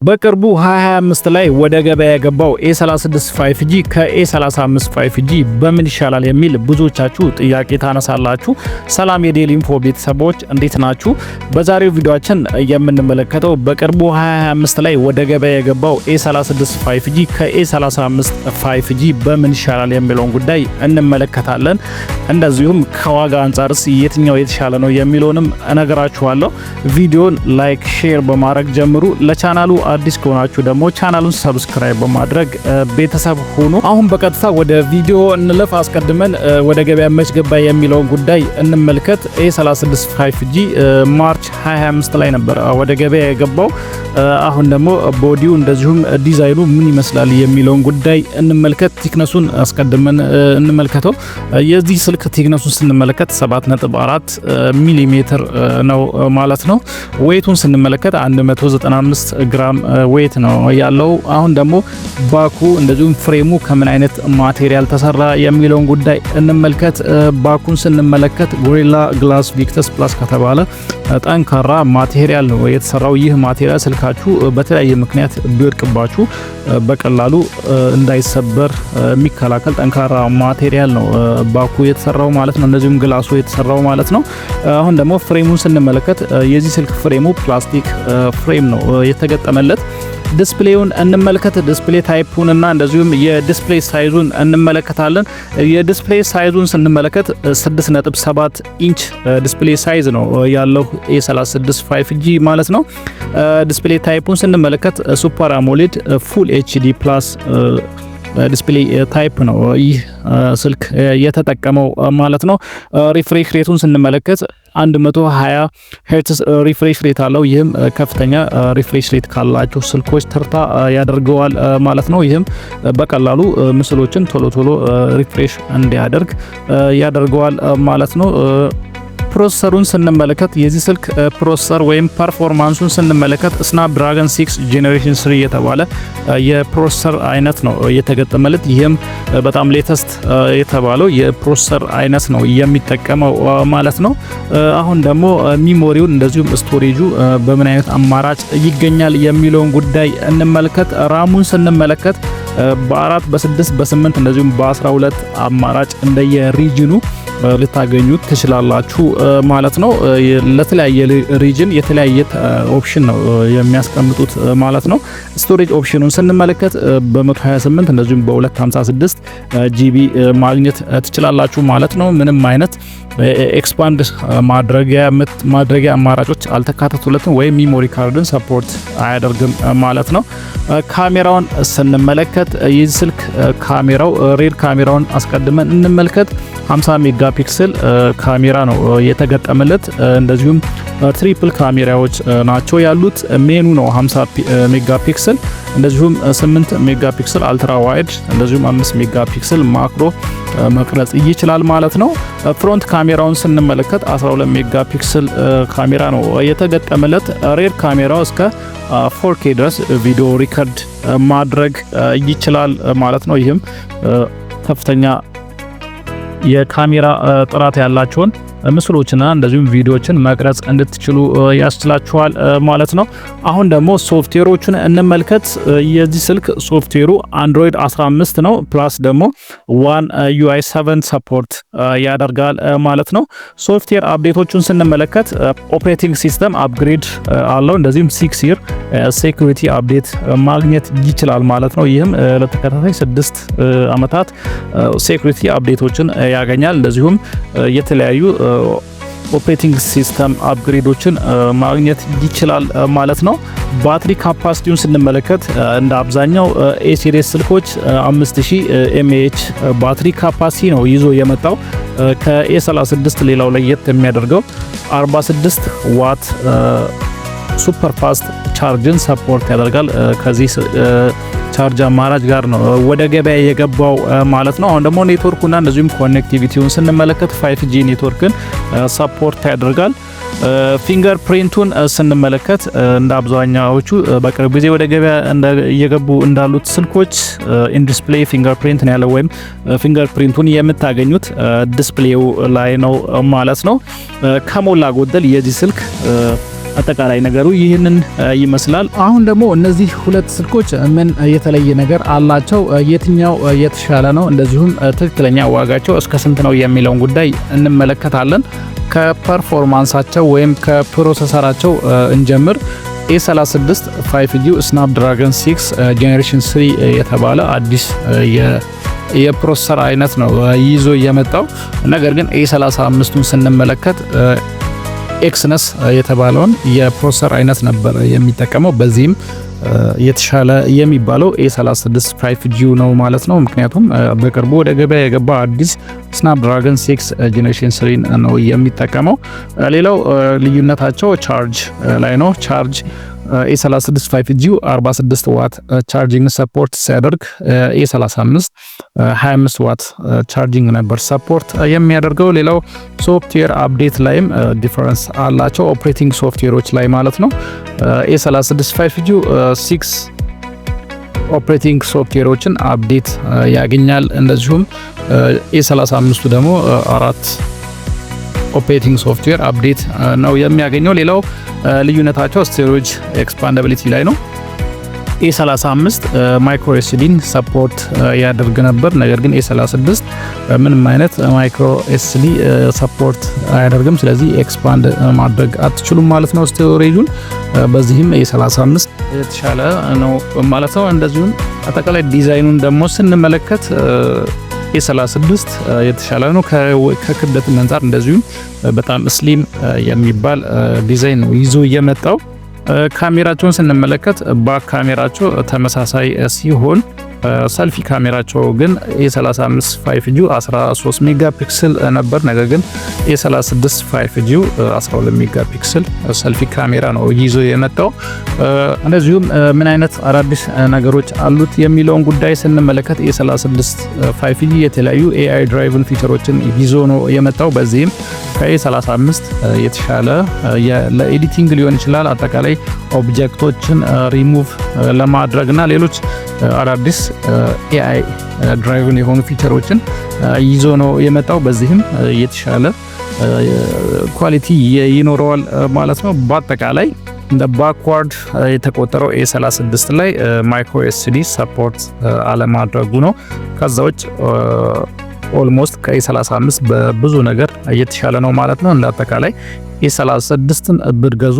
በቅርቡ 2025 ላይ ወደ ገበያ የገባው A36 5G ከA35 5G በምን ይሻላል የሚል ብዙዎቻችሁ ጥያቄ ታነሳላችሁ። ሰላም የዴሊ ኢንፎ ቤተሰቦች እንዴት ናችሁ? በዛሬው ቪዲዮአችን የምንመለከተው በቅርቡ 2025 ላይ ወደ ገበያ የገባው A36 5G ከA35 5G በምን ይሻላል የሚለውን ጉዳይ እንመለከታለን። እንደዚሁም ከዋጋ አንጻርስ የትኛው የተሻለ ነው የሚለውንም እነግራችኋለሁ። ቪዲዮን ላይክ፣ ሼር በማድረግ ጀምሩ። ለቻናሉ አዲስ ከሆናችሁ ደግሞ ቻናሉን ሰብስክራይብ በማድረግ ቤተሰብ ሁኑ። አሁን በቀጥታ ወደ ቪዲዮ እንለፍ። አስቀድመን ወደ ገበያ መች ገባ የሚለውን ጉዳይ እንመልከት። A36 5G ማርች 2025 ላይ ነበር ወደ ገበያ የገባው። አሁን ደግሞ ቦዲው እንደዚሁም ዲዛይኑ ምን ይመስላል የሚለውን ጉዳይ እንመልከት። ቲክነሱን አስቀድመን እንመልከተው። የዚህ ስልክ ቲክነሱን ስንመለከት 7.4 ሚሊ ሜትር ነው ማለት ነው። ዌይቱን ስንመለከት 195 ግራም ዌይት ነው ያለው። አሁን ደግሞ ባኩ እንደዚሁም ፍሬሙ ከምን አይነት ማቴሪያል ተሰራ የሚለውን ጉዳይ እንመልከት። ባኩን ስንመለከት ጎሪላ ግላስ ቪክተስ ፕላስ ከተባለ ጠንካራ ማቴሪያል ነው የተሰራው። ይህ ማቴሪያል ስልካችሁ በተለያየ ምክንያት ቢወድቅባችሁ በቀላሉ እንዳይሰበር የሚከላከል ጠንካራ ማቴሪያል ነው ባኩ የተሰራው ማለት ነው። እንደዚሁም ግላሱ የተሰራው ማለት ነው። አሁን ደግሞ ፍሬሙን ስንመለከት የዚህ ስልክ ፍሬሙ ፕላስቲክ ፍሬም ነው የተገጠመለት። ዲስፕሌውን እንመልከት። ዲስፕሌይ ታይፑን እና እንደዚሁም የዲስፕሌይ ሳይዙን እንመለከታለን። የዲስፕሌይ ሳይዙን ስንመለከት 6.7 ኢንች ዲስፕሌይ ሳይዝ ነው ያለው A36 5G ማለት ነው። ዲስፕሌይ ታይፑን ስንመለከት ሱፐር አሞሌድ ፉል HD ፕላስ ዲስፕሌይ ታይፕ ነው ይህ ስልክ የተጠቀመው ማለት ነው። ሪፍሬሽ ሬቱን ስንመለከት 120 ሄርትዝ ሪፍሬሽ ሬት አለው። ይህም ከፍተኛ ሪፍሬሽ ሬት ካላቸው ስልኮች ተርታ ያደርገዋል ማለት ነው። ይህም በቀላሉ ምስሎችን ቶሎ ሪፍሬሽ እንዲያደርግ ያደርገዋል ማለት ነው። ፕሮሰሰሩን ስንመለከት የዚህ ስልክ ፕሮሰሰር ወይም ፐርፎርማንሱን ስንመለከት ስናፕድራገን 6 ጄኔሬሽን 3 የተባለ የፕሮሰሰር አይነት ነው የተገጠመለት። ይህም በጣም ሌተስት የተባለው የፕሮሰሰር አይነት ነው የሚጠቀመው ማለት ነው። አሁን ደግሞ ሚሞሪውን እንደዚሁም ስቶሬጁ በምን አይነት አማራጭ ይገኛል የሚለውን ጉዳይ እንመልከት። ራሙን ስንመለከት በ4 በ6 በ8 እንደዚሁም በ12 አማራጭ እንደየሪጅኑ ልታገኙት ትችላላችሁ ማለት ነው። ለተለያየ ሪጅን የተለያየ ኦፕሽን ነው የሚያስቀምጡት ማለት ነው። ስቶሬጅ ኦፕሽኑን ስንመለከት በ128 እንደዚሁም በ256 ጂቢ ማግኘት ትችላላችሁ ማለት ነው። ምንም አይነት ኤክስፓንድ ማድረጊያ አማራጮች አልተካተቱለትም ወይም ሚሞሪ ካርድን ሰፖርት አያደርግም ማለት ነው። ካሜራውን ስንመለከት የዚህ ስልክ ካሜራው ሬር ካሜራውን አስቀድመን እንመልከት። 50 ሜጋ ፒክሰል ካሜራ ነው የተገጠመለት። እንደዚሁም ትሪፕል ካሜራዎች ናቸው ያሉት። ሜኑ ነው 50 ሜጋ ፒክሰል፣ እንደዚሁም 8 ሜጋ ፒክሰል አልትራ ዋይድ፣ እንደዚሁም 5 ሜጋ ፒክሰል ማክሮ መቅረጽ ይችላል ማለት ነው። ፍሮንት ካሜራውን ስንመለከት 12 ሜጋ ፒክሰል ካሜራ ነው የተገጠመለት። ሬር ካሜራው እስከ 4K ድረስ ቪዲዮ ሪከርድ ማድረግ ይችላል ማለት ነው። ይህም ከፍተኛ የካሜራ ጥራት ያላቸውን ምስሎችና እንደዚሁም ቪዲዮዎችን መቅረጽ እንድትችሉ ያስችላችኋል ማለት ነው። አሁን ደግሞ ሶፍትዌሮችን እንመልከት። የዚህ ስልክ ሶፍትዌሩ አንድሮይድ 15 ነው። ፕላስ ደግሞ ዋን UI 7 ሰፖርት ያደርጋል ማለት ነው። ሶፍትዌር አፕዴቶቹን ስንመለከት ኦፕሬቲንግ ሲስተም አፕግሬድ አለው። እንደዚሁም 6 ይር ሴኩሪቲ አፕዴት ማግኘት ይችላል ማለት ነው። ይህም ለተከታታይ 6 ዓመታት ሴኩሪቲ አፕዴቶችን ያገኛል። እንደዚሁም የተለያዩ ኦፕሬቲንግ ሲስተም አፕግሬዶችን ማግኘት ይችላል ማለት ነው። ባትሪ ካፓሲቲውን ስንመለከት እንደ አብዛኛው ኤ ሲሪስ ስልኮች 5000 mAh ባትሪ ካፓሲቲ ነው ይዞ የመጣው። ከኤ36 ሌላው ለየት የሚያደርገው 46 ዋት ሱፐር ፋስት ቻርጅን ሰፖርት ያደርጋል። ከዚህ ቻርጅ አማራጭ ጋር ነው ወደ ገበያ የገባው ማለት ነው። አሁን ደግሞ ኔትወርኩና እንደዚሁም ኮኔክቲቪቲውን ስንመለከት 5G ኔትወርክን ሰፖርት ያደርጋል። ፊንገር ፕሪንቱን ስንመለከት እንደ አብዛኛዎቹ በቅርብ ጊዜ ወደ ገበያ እየገቡ እንዳሉት ስልኮች ኢን ዲስፕሌይ ፊንገር ፕሪንት ነው ያለው፣ ወይም ፊንገር ፕሪንቱን የምታገኙት ዲስፕሌው ላይ ነው ማለት ነው። ከሞላ ጎደል የዚህ ስልክ አጠቃላይ ነገሩ ይህንን ይመስላል። አሁን ደግሞ እነዚህ ሁለት ስልኮች ምን የተለየ ነገር አላቸው፣ የትኛው የተሻለ ነው፣ እንደዚሁም ትክክለኛ ዋጋቸው እስከ ስንት ነው የሚለውን ጉዳይ እንመለከታለን። ከፐርፎርማንሳቸው ወይም ከፕሮሰሰራቸው እንጀምር። A36 5G ስናፕድራገን 6 ጄኔሬሽን 3 የተባለ አዲስ የፕሮሰሰር አይነት ነው ይዞ የመጣው። ነገር ግን A35ቱን ስንመለከት ኤክስነስ የተባለውን የፕሮሰሰር አይነት ነበር የሚጠቀመው። በዚህም የተሻለ የሚባለው A36 5G ነው ማለት ነው። ምክንያቱም በቅርቡ ወደ ገበያ የገባ አዲስ ስናፕድራገን 6 ጄኔሬሽን 3 ነው የሚጠቀመው። ሌላው ልዩነታቸው ቻርጅ ላይ ነው። ቻርጅ A36 5G 46 ዋት ቻርጂንግ ሰፖርት ሲያደርግ A35 25 ዋት ቻርጂንግ ነበር ሰፖርት የሚያደርገው። ሌላው ሶፍትዌር አፕዴት ላይም ዲፈረንስ አላቸው፣ ኦፕሬቲንግ ሶፍትዌሮች ላይ ማለት ነው። A36 5G 6 ኦፕሬቲንግ ሶፍትዌሮችን አፕዴት ያገኛል። እንደዚሁም A35ቱ ደግሞ 4 ኦፕሬቲንግ ሶፍትዌር አፕዴት ነው የሚያገኘው። ሌላው ልዩነታቸው ስቶሬጅ ኤክስፓንዳቢሊቲ ላይ ነው። A35 ማይክሮ ኤስዲን ሰፖርት ያደርግ ነበር። ነገር ግን A36 ምንም አይነት ማይክሮ ኤስዲ ሰፖርት አያደርግም። ስለዚህ ኤክስፓንድ ማድረግ አትችሉም ማለት ነው ስቶሬጁን። በዚህም A35 የተሻለ ነው ማለት ነው። እንደዚሁም አጠቃላይ ዲዛይኑን ደግሞ ስንመለከት A36 የተሻለ ነው ከክብደት አንፃር። እንደዚሁም በጣም ስሊም የሚባል ዲዛይን ነው ይዞ የመጣው። ካሜራቸውን ስንመለከት ባክ ካሜራቸው ተመሳሳይ ሲሆን ሰልፊ ካሜራቸው ግን A35 5G 13 ሜጋ ፒክሰል ነበር። ነገር ግን A36 5G 12 ሜጋ ፒክሰል ሰልፊ ካሜራ ነው ይዞ የመጣው። እንደዚሁም ምን አይነት አዳዲስ ነገሮች አሉት የሚለውን ጉዳይ ስንመለከት A36 5G የተለያዩ AI ድራይቭን ፊቸሮችን ይዞ ነው የመጣው። በዚህም ከA35 የተሻለ ለኤዲቲንግ ሊሆን ይችላል፣ አጠቃላይ ኦብጀክቶችን ሪሙቭ ለማድረግና ሌሎች አዳዲስ AI ድራይቭን የሆኑ ፊቸሮችን ይዞ ነው የመጣው። በዚህም የተሻለ ኳሊቲ ይኖረዋል ማለት ነው። በአጠቃላይ እንደ ባክዋርድ የተቆጠረው A36 ላይ ማይክሮ ኤስዲ ሰፖርት አለማድረጉ ነው። ከዛ ውጭ ኦልሞስት ከA35 በብዙ ነገር የተሻለ ነው ማለት ነው። እንደ አጠቃላይ A36ን ብትገዙ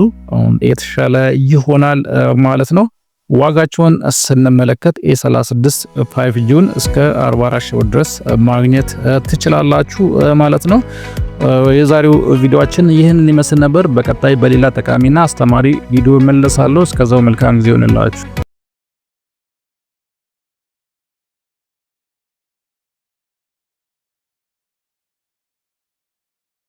የተሻለ ይሆናል ማለት ነው። ዋጋቸውን ስንመለከት A36 5Gን እስከ 44 ሺህ ድረስ ማግኘት ትችላላችሁ ማለት ነው። የዛሬው ቪዲዮአችን ይህንን ይመስል ነበር። በቀጣይ በሌላ ጠቃሚና አስተማሪ ቪዲዮ መለሳለሁ። እስከዛው መልካም ጊዜ ይሁንላችሁ።